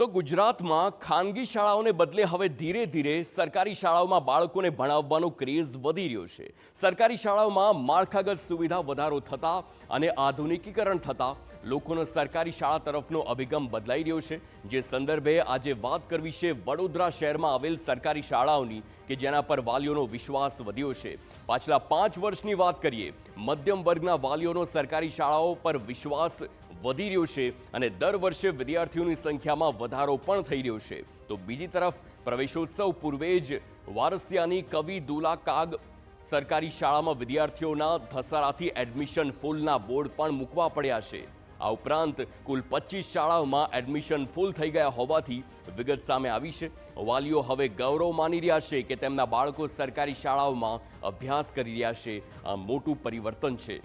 તો ગુજરાતમાં ખાનગી શાળાઓને બદલે હવે ધીરે ધીરે સરકારી શાળાઓમાં બાળકોને ભણાવવાનો ક્રેઝ વધી રહ્યો છે। સરકારી શાળાઓમાં માળખાગત સુવિધા વધારો થતા અને આધુનિકીકરણ થતા લોકોનો સરકારી શાળા તરફનો અભિગમ બદલાઈ રહ્યો છે। જે સંદર્ભે આજે વાત કરવી છે વડોદરા શહેરમાં આવેલ સરકારી શાળાઓની કે જેના પર વાલીઓનો વિશ્વાસ વધ્યો છે। પાછલા 5 વર્ષની વાત કરીએ, મધ્યમ વર્ગના વાલીઓનો સરકારી શાળાઓ પર વિશ્વાસ વધી રહ્યો છે અને દર વર્ષે વિદ્યાર્થીઓની સંખ્યામાં વધારો પણ થઈ રહ્યો છે। તો બીજી તરફ પ્રવેશોત્સવ પૂર્વે જ વારસિયાની કવિ દુલા કાગ સરકારી શાળામાં વિદ્યાર્થીઓના ધસારાથી એડમિશન ફૂલના બોર્ડ પણ મૂકવા પડ્યા છે। આ ઉપરાંત કુલ 25 શાળાઓમાં એડમિશન ફૂલ થઈ ગયા હોવાથી વિગત સામે આવી છે। વાલીઓ હવે ગૌરવ માની રહ્યા છે કે તેમના બાળકો સરકારી શાળાઓમાં અભ્યાસ કરી રહ્યા છે। આ મોટું પરિવર્તન છે।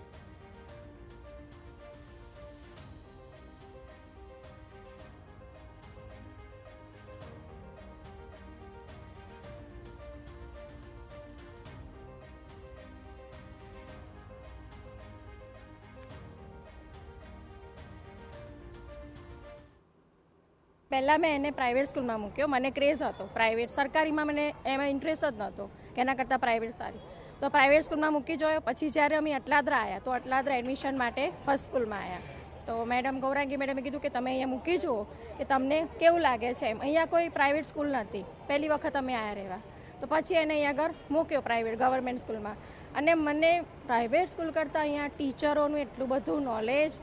પહેલાં મેં એને પ્રાઇવેટ સ્કૂલમાં મૂક્યો, મને ક્રેઝ હતો પ્રાઇવેટ, સરકારીમાં મને એમાં ઇન્ટરેસ્ટ જ નહોતો કે એના કરતાં પ્રાઇવેટ સારી, તો પ્રાઇવેટ સ્કૂલમાં મૂકી જોયો। પછી જ્યારે અમે અટલાદરા આવ્યા તો અટલાદરા એડમિશન માટે ફર્સ્ટ સ્કૂલમાં આવ્યા તો મેડમ ગૌરાંગી મેડમે કીધું કે તમે અહીંયા મૂકી જુઓ કે તમને કેવું લાગે છે એમ। અહીંયા કોઈ પ્રાઇવેટ સ્કૂલ નથી, પહેલી વખત અમે આવ્યા રહેવા, તો પછી એને અહીંયા આગળ મૂક્યો પ્રાઇવેટ ગવર્મેન્ટ સ્કૂલમાં। અને મને પ્રાઇવેટ સ્કૂલ કરતાં અહીંયા ટીચરોનું એટલું બધું નોલેજ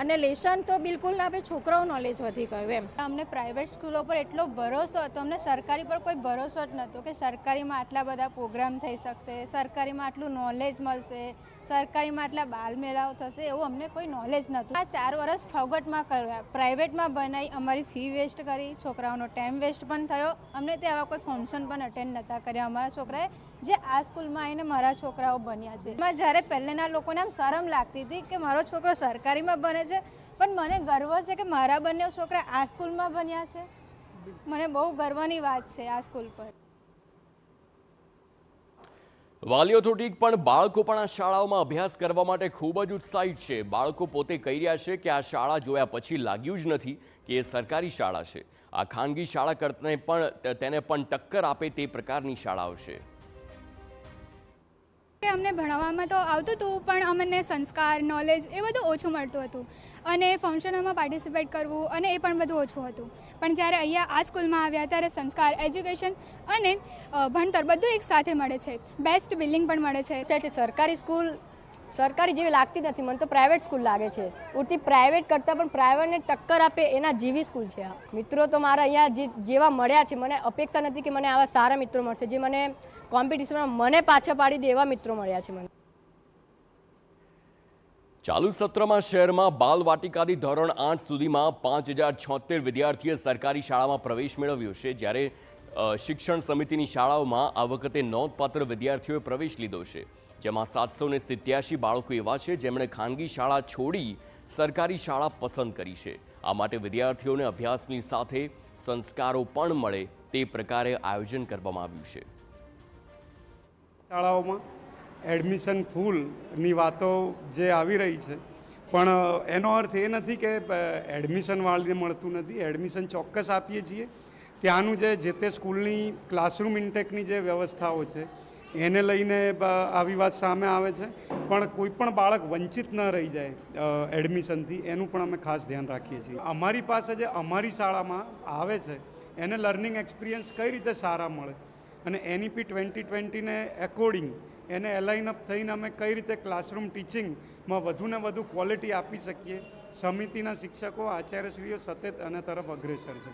અને લેસન તો બિલકુલ ના આપે, છોકરાઓ નોલેજ વધી ગયું એમ। અમને પ્રાઇવેટ સ્કૂલો પર એટલો ભરોસો હતો, અમને સરકારી પર કોઈ ભરોસો જ નહોતો કે સરકારીમાં આટલા બધા પ્રોગ્રામ થઈ શકશે, સરકારીમાં આટલું નોલેજ મળશે, સરકારીમાં આટલા બાલમેળાઓ થશે, એવું અમને કોઈ નોલેજ નહોતું। આ 4 વર્ષ ફોગટમાં કર્યા, પ્રાઇવેટમાં બનાવી, અમારી ફી વેસ્ટ કરી, છોકરાઓનો ટાઈમ વેસ્ટ પણ થયો। અમને તે આવા કોઈ ફંક્શન પણ અટેન્ડ નહોતા કર્યા અમારા છોકરાએ, જે આ સ્કૂલમાં આવીને મારા છોકરાઓ બન્યા છે। એમાં જ્યારે પહેલેના લોકોને આમ શરમ લાગતી હતી કે મારો છોકરો સરકારીમાં બને છે, પણ મને ગર્વ છે કે મારા બંને છોકરા આ સ્કૂલમાં બન્યા છે। મને બહુ ગર્વની વાત છે આ સ્કૂલ પર। વાલીઓ તો ઠીક, પણ બાળકો પણ આ શાળાઓમાં અભ્યાસ કરવા માટે ખૂબ જ ઉત્સાહિત છે। બાળકો પોતે કહી રહ્યા છે કે આ શાળા જોયા પછી લાગ્યું જ નથી કે એ સરકારી શાળા છે। આ ખાનગી શાળા કરતા તેને પણ ટક્કર આપે તે પ્રકારની શાળાઓ છે। અમને ભણાવવામાં તો આવતું હતું, પણ અમને સંસ્કાર, નોલેજ એ બધું ઓછું મળતું હતું અને ફંક્શનોમાં પાર્ટિસિપેટ કરવું અને એ પણ બધું ઓછું હતું। પણ જ્યારે અહીંયા આ સ્કૂલમાં આવ્યા ત્યારે સંસ્કાર, એજ્યુકેશન અને ભણતર બધું એક સાથે મળે છે, બેસ્ટ બિલ્ડિંગ પણ મળે છે। સરકારી સ્કૂલ સરકારી જેવી લાગતી નથી, મને તો પ્રાઇવેટ સ્કૂલ લાગે છે। ઉલટી પ્રાઇવેટ કરતાં પણ પ્રાઇવેટને ટક્કર આપે એના જેવી સ્કૂલ છે આ। મિત્રો તો મારા અહીંયા જેવા મળ્યા છે, મને અપેક્ષા નથી કે મને આવા સારા મિત્રો મળશે જે મને કોમ્પિટિશનમાં મને પાછા પાડી દે એવા મિત્રો મળ્યા છે મને। ચાલુ સત્રમાં શહેરમાં બાલવાટિકાથી ધોરણ 8 સુધીમાં 5076 વિદ્યાર્થીઓએ સરકારી શાળામાં પ્રવેશ મેળવ્યો છે, જ્યારે શિક્ષણ સમિતિની શાળાઓમાં આ વખતે નોંધપાત્ર વિદ્યાર્થીઓએ પ્રવેશ લીધો છે, જેમાં 787 બાળકો એવા છે જેમણે ખાનગી શાળા છોડી સરકારી શાળા પસંદ કરી છે। આ માટે વિદ્યાર્થીઓને અભ્યાસની સાથે સંસ્કારો પણ મળે તે પ્રકારે આયોજન કરવામાં આવ્યું છે। શાળાઓમાં એડમિશન ફૂલની વાતો જે આવી રહી છે, પણ એનો અર્થ એ નથી કે એડમિશન વાળીને મળતું નથી। એડમિશન ચોક્કસ આપીએ છીએ। ત્યાંનું જે તે સ્કૂલની ક્લાસરૂમ ઇન્ટેકની જે વ્યવસ્થાઓ છે એને લઈને આવી વાત સામે આવે છે, પણ કોઈ પણ બાળક વંચિત ન રહી જાય એડમિશનથી, એનું પણ અમે ખાસ ધ્યાન રાખીએ છીએ। અમારી પાસે જે અમારી શાળામાં આવે છે એને લર્નિંગ એક્સપિરિયન્સ કઈ રીતે સારા મળે અને NEP 2020ને એકોર્ડિંગ એને એલાઇન અપ થઈને અમે કઈ રીતે ક્લાસરૂમ ટીચિંગમાં વધુને વધુ ક્વોલિટી આપી શકીએ, સમિતિના શિક્ષકો, આચાર્યશ્રીઓ સતત આના તરફ અગ્રેસર છે।